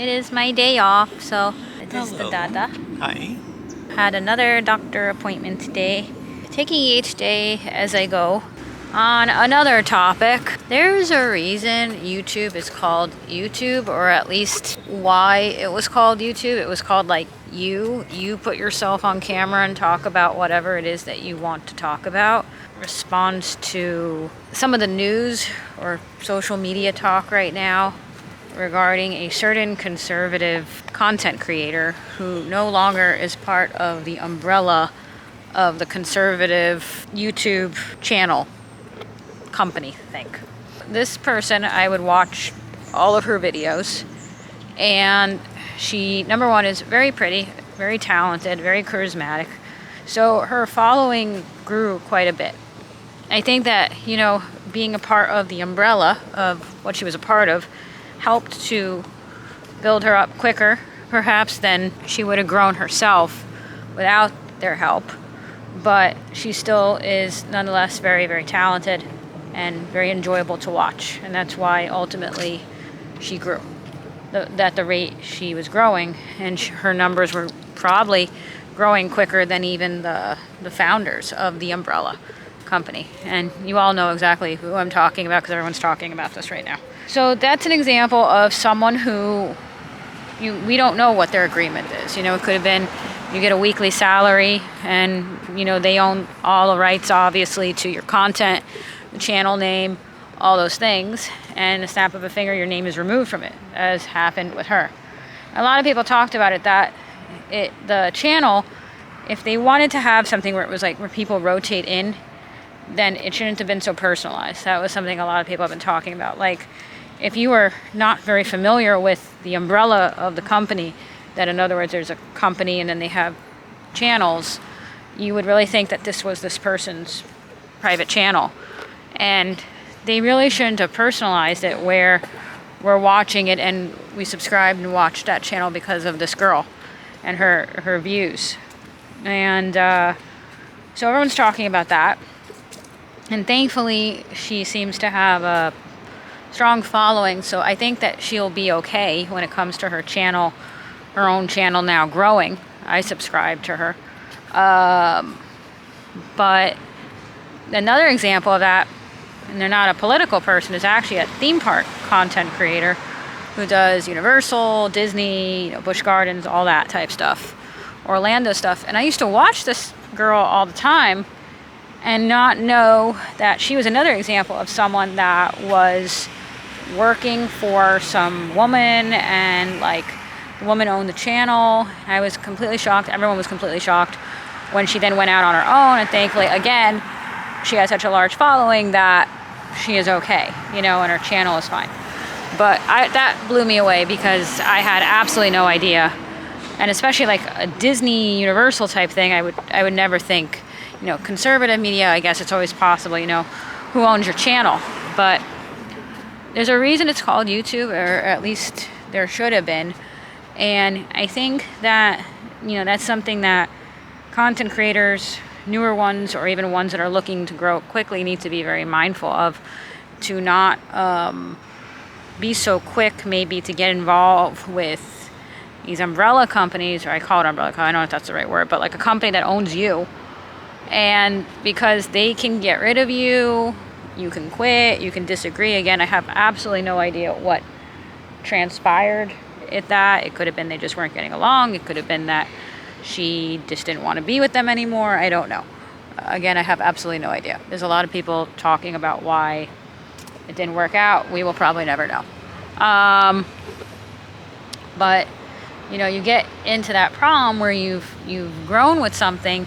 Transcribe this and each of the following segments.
It is my day off, so this is the Dada. Hi. Had another doctor appointment today. Taking each day as I go. On another topic, there's a reason YouTube is called YouTube, or at least why it was called YouTube. It was called like you put yourself on camera and talk about whatever it is that you want to talk about. Responds to some of the news or social media talk right now regarding a certain conservative content creator who no longer is part of the umbrella of the conservative YouTube channel company, I think. This person, I would watch all of her videos, and she, number one, is very pretty, very talented, very charismatic. So her following grew quite a bit. I think that, being a part of the umbrella of what she was a part of helped to build her up quicker, perhaps, than she would have grown herself without their help. But she still is nonetheless very, very talented and very enjoyable to watch. And that's why ultimately she grew at the rate she was growing. And her numbers were probably growing quicker than even the founders of the umbrella company. And you all know exactly who I'm talking about because everyone's talking about this right now. So that's an example of someone who we don't know what their agreement is. It could have been you get a weekly salary and, they own all the rights, obviously, to your content, the channel name, all those things. And a snap of a finger, your name is removed from it, as happened with her. A lot of people talked about it, that the channel, if they wanted to have something where it was like where people rotate in, then it shouldn't have been so personalized. That was something a lot of people have been talking about. Like, if you were not very familiar with the umbrella of the company, that in other words, there's a company and then they have channels, you would really think that this was this person's private channel. And they really shouldn't have personalized it where we're watching it and we subscribed and watched that channel because of this girl and her views. And so everyone's talking about that. And thankfully, she seems to have a strong following, so I think that she'll be okay when it comes to her channel, her own channel now growing. I subscribe to her. But another example of that, and they're not a political person, is actually a theme park content creator who does Universal, Disney, Busch Gardens, all that type stuff, Orlando stuff. And I used to watch this girl all the time and not know that she was another example of someone that was working for some woman, and like the woman owned the channel. I was completely shocked. Everyone was completely shocked when she then went out on her own, and thankfully, again, she has such a large following that she is okay, and her channel is fine. But that blew me away because I had absolutely no idea. And especially like a Disney Universal type thing, I would never think, conservative media, I guess it's always possible, who owns your channel. But there's a reason it's called YouTube, or at least there should have been. And I think that, that's something that content creators, newer ones, or even ones that are looking to grow quickly, need to be very mindful of, to not be so quick maybe to get involved with these umbrella companies, or I call it umbrella, I don't know if that's the right word, but like a company that owns you. And because they can get rid of you, you can quit, you can disagree. Again, I have absolutely no idea what transpired at that. It could have been they just weren't getting along. It could have been that she just didn't want to be with them anymore. I don't know. Again, I have absolutely no idea. There's a lot of people talking about why it didn't work out. We will probably never know. But, you get into that problem where you've grown with something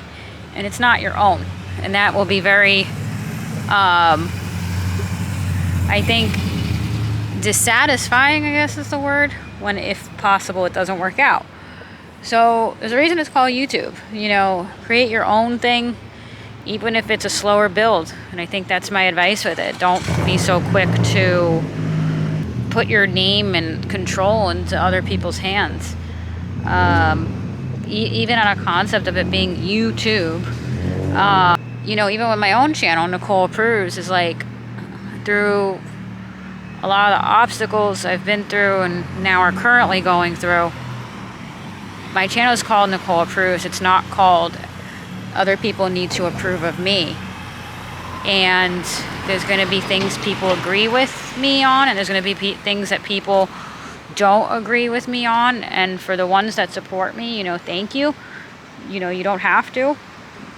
and it's not your own. And that will be very, I think, dissatisfying, I guess is the word, when, if possible, it doesn't work out. So there's a reason it's called YouTube. Create your own thing, even if it's a slower build. And I think that's my advice with it. Don't be so quick to put your name and control into other people's hands. Even on a concept of it being YouTube, even with my own channel, Nicole Approves, is like, through a lot of the obstacles I've been through and now are currently going through. My channel is called Nicole Approves. It's not called Other People Need to Approve of Me. And there's going to be things people agree with me on, and there's going to be things that people don't agree with me on. And for the ones that support me, thank you. You don't have to.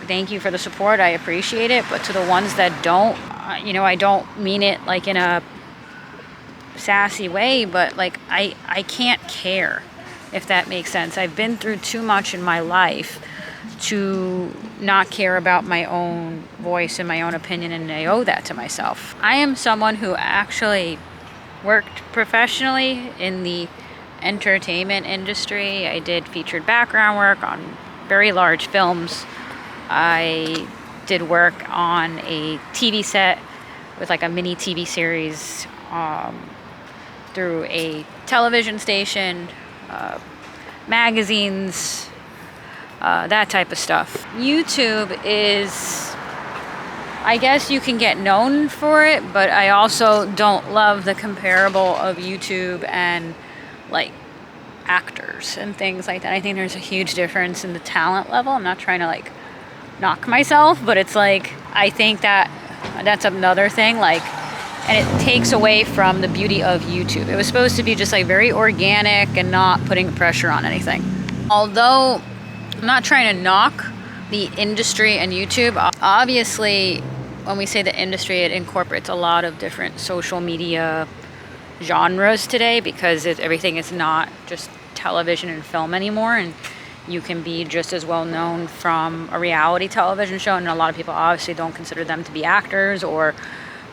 Thank you for the support. I appreciate it. But to the ones that don't, I don't mean it like in a sassy way, but like I can't care, if that makes sense. I've been through too much in my life to not care about my own voice and my own opinion, and I owe that to myself. I am someone who actually worked professionally in the entertainment industry. I did featured background work on very large films. I did work on a TV set with like a mini TV series through a television station, magazines, that type of stuff. YouTube is, I guess you can get known for it, but I also don't love the comparable of YouTube and like actors and things like that. I think there's a huge difference in the talent level. I'm not trying to like knock myself, but it's like, I think that's another thing, like, and it takes away from the beauty of YouTube. It was supposed to be just like very organic and not putting pressure on anything. Although I'm not trying to knock the industry and YouTube. Obviously, when we say the industry, it incorporates a lot of different social media genres today, because everything is not just television and film anymore, and you can be just as well known from a reality television show, and a lot of people obviously don't consider them to be actors, or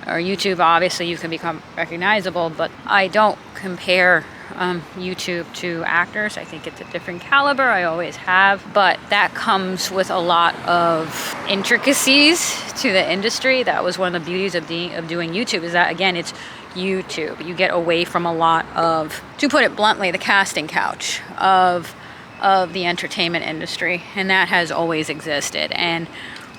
YouTube, obviously you can become recognizable, but I don't compare YouTube to actors. I think it's a different caliber. I always have, but that comes with a lot of intricacies to the industry. That was one of the beauties of doing YouTube, is that, again, it's YouTube. You get away from a lot of, to put it bluntly, the casting couch of the entertainment industry, and that has always existed. And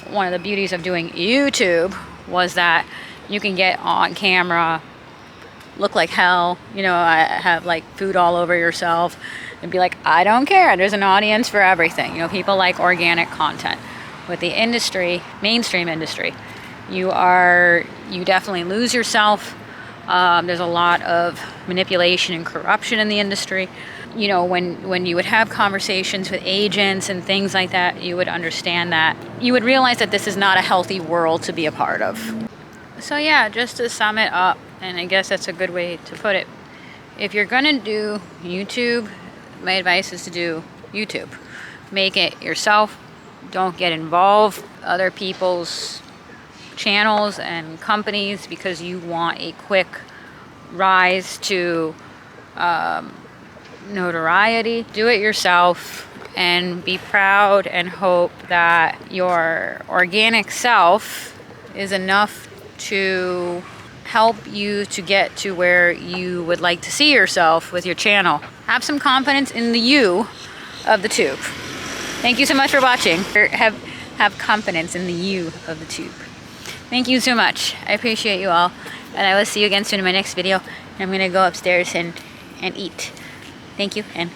one of the beauties of doing YouTube was that you can get on camera, look like hell, have like food all over yourself, and be like, I don't care. There's an audience for everything. People like organic content. With the industry, mainstream industry, you definitely lose yourself. There's a lot of manipulation and corruption in the industry. When you would have conversations with agents and things like that, you would understand that. You would realize that this is not a healthy world to be a part of. So yeah, just to sum it up, and I guess that's a good way to put it. If you're gonna do YouTube, my advice is to do YouTube. Make it yourself. Don't get involved with other people's channels and companies because you want a quick rise to notoriety. Do it yourself and be proud, and hope that your organic self is enough to help you to get to where you would like to see yourself with your channel. Have some confidence in the you of the tube. Thank you so much for watching. Have confidence in the you of the tube. Thank you so much. I appreciate you all, and I will see you again soon in my next video. I'm gonna go upstairs and eat. Thank you, and